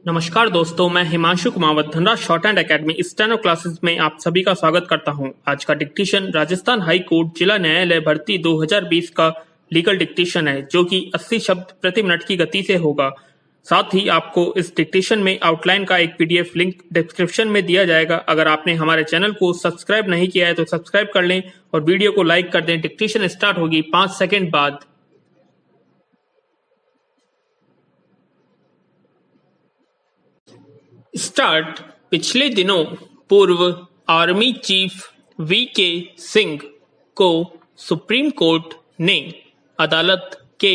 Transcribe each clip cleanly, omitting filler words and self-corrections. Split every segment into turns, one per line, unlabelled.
नमस्कार दोस्तों, मैं Himanshu Kumawat Dhanraj short hand academy steno classes में आप सभी का स्वागत करता हूं। आज का डिक्टेशन राजस्थान हाई कोर्ट जिला न्यायालय भर्ती 2020 का लीगल डिक्टेशन है, जो कि 80 शब्द प्रति मिनट की गति से होगा। साथ ही आपको इस डिक्टेशन में आउटलाइन का एक पीडीएफ लिंक डिस्क्रिप्शन में दिया जाएगा। अगर आपने हमारे चैनल को सब्सक्राइब नहीं किया है तो सब्सक्राइब कर लें और वीडियो को लाइक कर दें। डिक्टेशन स्टार्ट होगी 5 सेकेंड बाद। स्टार्ट। पिछले दिनों पूर्व आर्मी चीफ वी.के. सिंह को सुप्रीम कोर्ट ने अदालत के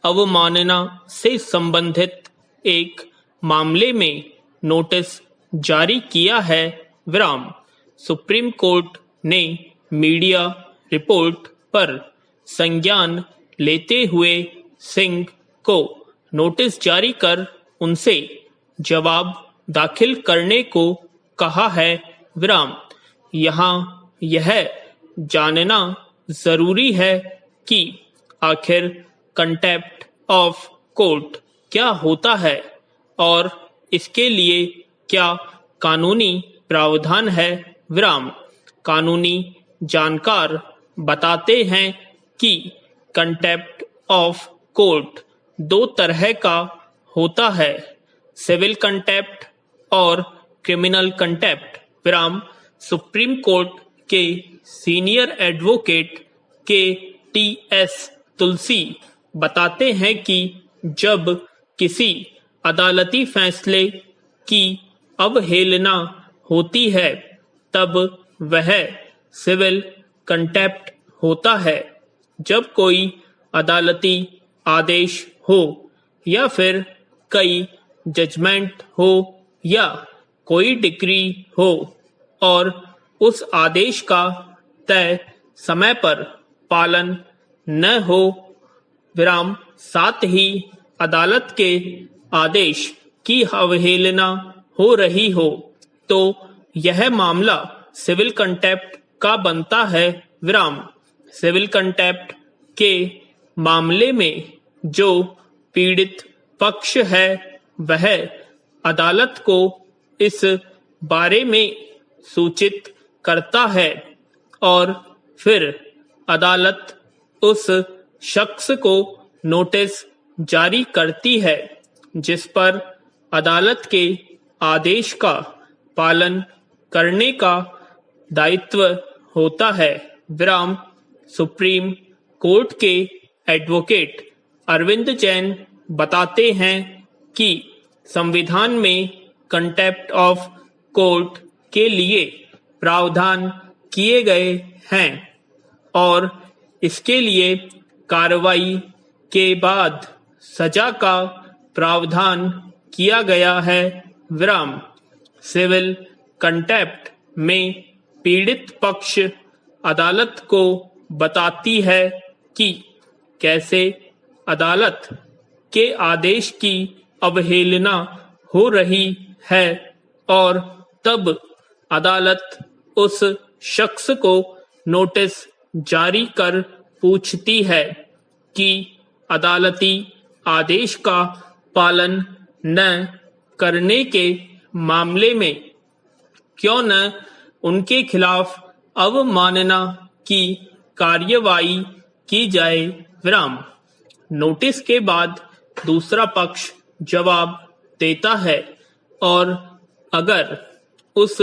अवमानना से संबंधित एक मामले में नोटिस जारी किया है। सुप्रीम कोर्ट ने मीडिया रिपोर्ट पर संज्ञान लेते हुए सिंह को नोटिस जारी कर उनसे जवाब दाखिल करने को कहा है। यहाँ यह जानना जरूरी है कि आखिर कंटेम्प्ट ऑफ कोर्ट क्या होता है और इसके लिए क्या कानूनी प्रावधान है। कानूनी जानकार बताते हैं कि कंटेम्प्ट ऑफ कोर्ट 2 तरह का होता है, सिविल कंटेम्प्ट और क्रिमिनल कंटेम्प्ट। सुप्रीम कोर्ट के सीनियर एडवोकेट के.टी.एस. तुलसी बताते हैं कि जब किसी अदालती फैसले की अवहेलना होती है तब वह सिविल कंटेम्प्ट होता है। जब कोई अदालती आदेश हो या फिर कई जजमेंट हो या कोई डिक्री हो और उस आदेश का तय समय पर पालन न हो, साथ ही अदालत के आदेश की अवहेलना हो रही हो, तो यह मामला सिविल कंटेम्प्ट का बनता है। सिविल कंटेम्प्ट के मामले में जो पीड़ित पक्ष है वह अदालत को इस बारे में सूचित करता है और फिर अदालत उस शख्स को नोटिस जारी करती है जिस पर अदालत के आदेश का पालन करने का दायित्व होता है। सुप्रीम कोर्ट के एडवोकेट अरविंद जैन बताते हैं कि संविधान में कंटेम्प्ट ऑफ कोर्ट के लिए प्रावधान किए गए हैं और इसके लिए कार्रवाई के बाद सजा का प्रावधान किया गया है। सिविल कंटेम्प्ट में पीड़ित पक्ष अदालत को बताती है कि कैसे अदालत के आदेश की अवहेलना हो रही है और तब अदालत उस शख्स को नोटिस जारी कर पूछती है कि अदालती आदेश का पालन न करने के मामले में क्यों न उनके खिलाफ अवमानना की कार्यवाही की जाए। नोटिस के बाद दूसरा पक्ष जवाब देता है और अगर उस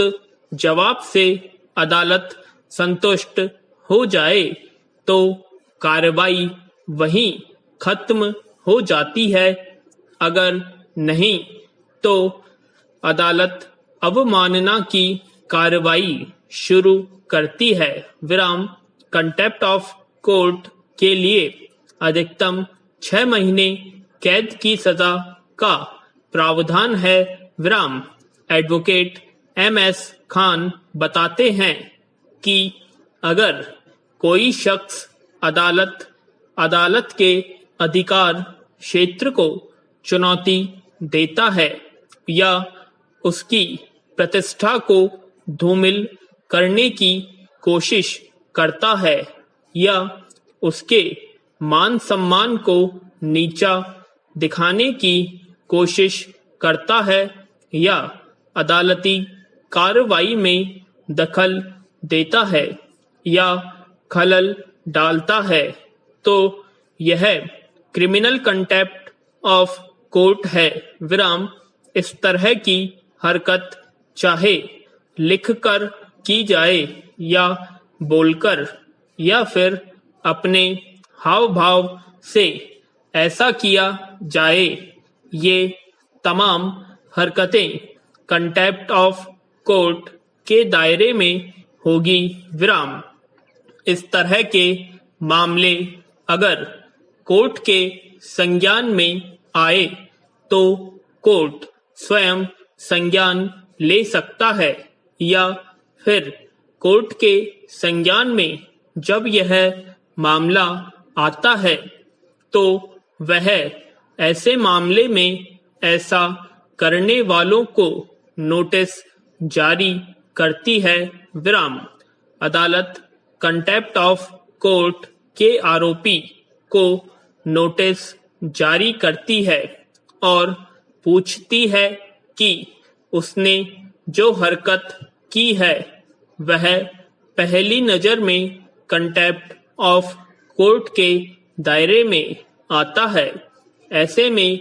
जवाब से अदालत संतुष्ट हो जाए तो कार्रवाई वहीं खत्म हो जाती है, अगर नहीं तो अदालत अवमानना की कार्रवाई शुरू करती है। कंटेम्प्ट ऑफ कोर्ट के लिए अधिकतम 6 महीने कैद की सजा का प्रावधान है। Advocate MS. खान बताते हैं कि अगर कोई शख्स अदालत के अधिकार क्षेत्र को चुनौती देता है या उसकी प्रतिष्ठा को धूमिल करने की कोशिश करता है या उसके मान सम्मान को नीचा दिखाने की कोशिश करता है या अदालती कार्रवाई में दखल देता है या खलल डालता है तो यह क्रिमिनल कंटेम्प्ट ऑफ कोर्ट है। विराम। इस तरह की हरकत चाहे लिखकर की जाए या बोलकर या फिर अपने हाव भाव से ऐसा किया जाए, ये तमाम हरकतें कंटेम्प्ट ऑफ कोर्ट के दायरे में होगी। विराम। इस तरह के मामले अगर कोर्ट के संज्ञान में आए तो कोर्ट स्वयं संज्ञान ले सकता है या फिर कोर्ट के संज्ञान में जब यह मामला आता है तो वह ऐसे मामले में ऐसा करने वालों को नोटिस जारी करती है। विराम। अदालत कंटेम्प्ट ऑफ कोर्ट के आरोपी को नोटिस जारी करती है और पूछती है कि उसने जो हरकत की है वह पहली नजर में कंटेम्प्ट ऑफ कोर्ट के दायरे में आता है। ऐसे में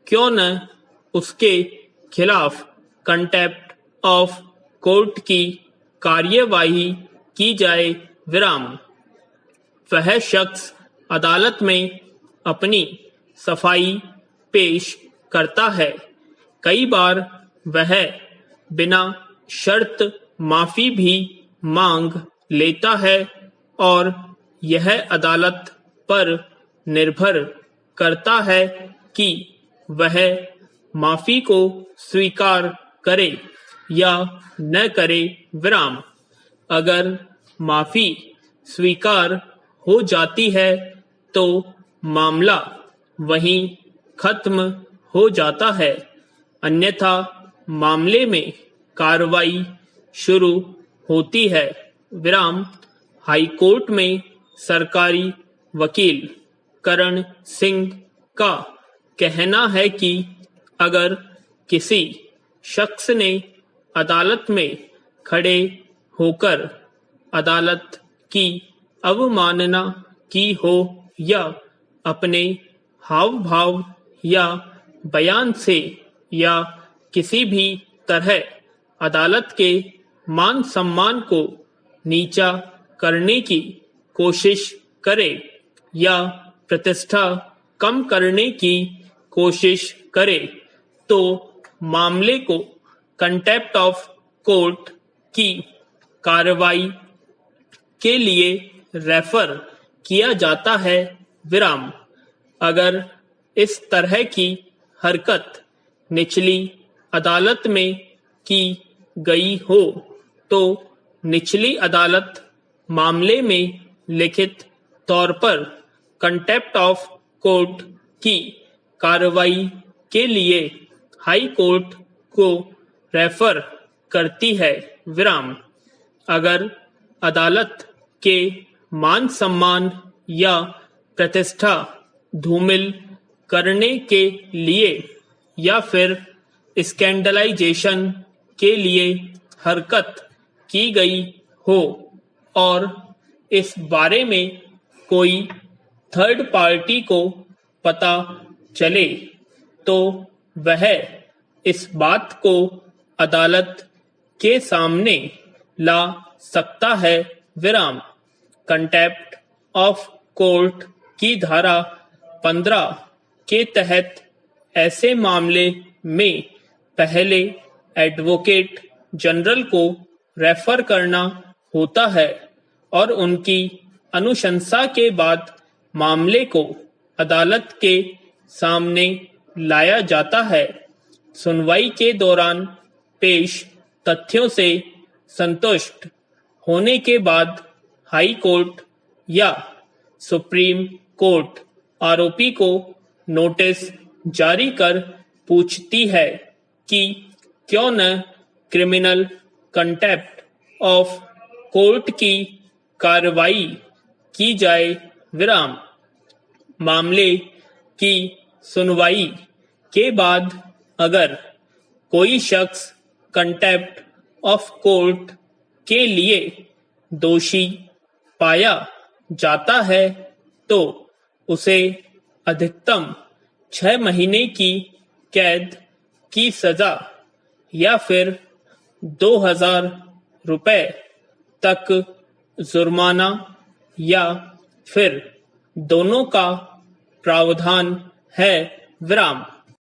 क्यों न उसके खिलाफ कंटेम्प्ट ऑफ कोर्ट की कार्यवाही की जाए। विराम। वह शख्स अदालत में अपनी सफाई पेश करता है। कई बार वह बिना शर्त माफी भी मांग लेता है और यह अदालत पर निर्भर करता है कि वह माफी को स्वीकार करे या न करे। विराम। अगर माफी स्वीकार हो जाती है तो मामला वहीं खत्म हो जाता है, अन्यथा मामले में कार्रवाई शुरू होती है। विराम। हाई कोर्ट में सरकारी वकील करण सिंह का कहना है कि अगर किसी शख्स ने अदालत में खड़े होकर अदालत की अवमानना की हो या अपने हाव भाव या बयान से या किसी भी तरह अदालत के मान सम्मान को नीचा करने की कोशिश करे या प्रतिष्ठा कम करने की कोशिश करे तो मामले को कंटेम्प्ट ऑफ कोर्ट की कार्रवाई के लिए रेफर किया जाता है। विराम। अगर इस तरह की हरकत निचली अदालत में की गई हो तो निचली अदालत मामले में लिखित तौर पर कंटेम्प्ट ऑफ कोर्ट की कार्रवाई के लिए हाई कोर्ट को रेफर करती है। विराम। अगर अदालत के मान सम्मान या प्रतिष्ठा धूमिल करने के लिए या फिर स्कैंडलाइजेशन के लिए हरकत की गई हो और इस बारे में कोई थर्ड पार्टी को पता चले तो वह इस बात को अदालत के सामने ला सकता है। विराम। कंटेम्प्ट ऑफ कोर्ट की धारा 15 के तहत ऐसे मामले में पहले एडवोकेट जनरल को रेफर करना होता है और उनकी अनुशंसा के बाद मामले को अदालत के सामने लाया जाता है। सुनवाई के दौरान पेश तथ्यों से संतुष्ट होने के बाद हाई कोर्ट या सुप्रीम कोर्ट आरोपी को नोटिस जारी कर पूछती है कि क्यों न क्रिमिनल कंटेम्प्ट ऑफ कोर्ट की कार्रवाई की जाए। विराम। मामले की सुनवाई के बाद अगर कोई शख्स कंटेम्प्ट ऑफ कोर्ट के लिए दोषी पाया जाता है तो उसे अधिकतम 6 महीने की कैद की सजा या फिर 2,000 रुपए तक जुर्माना या फिर दोनों का प्रावधान है। विराम।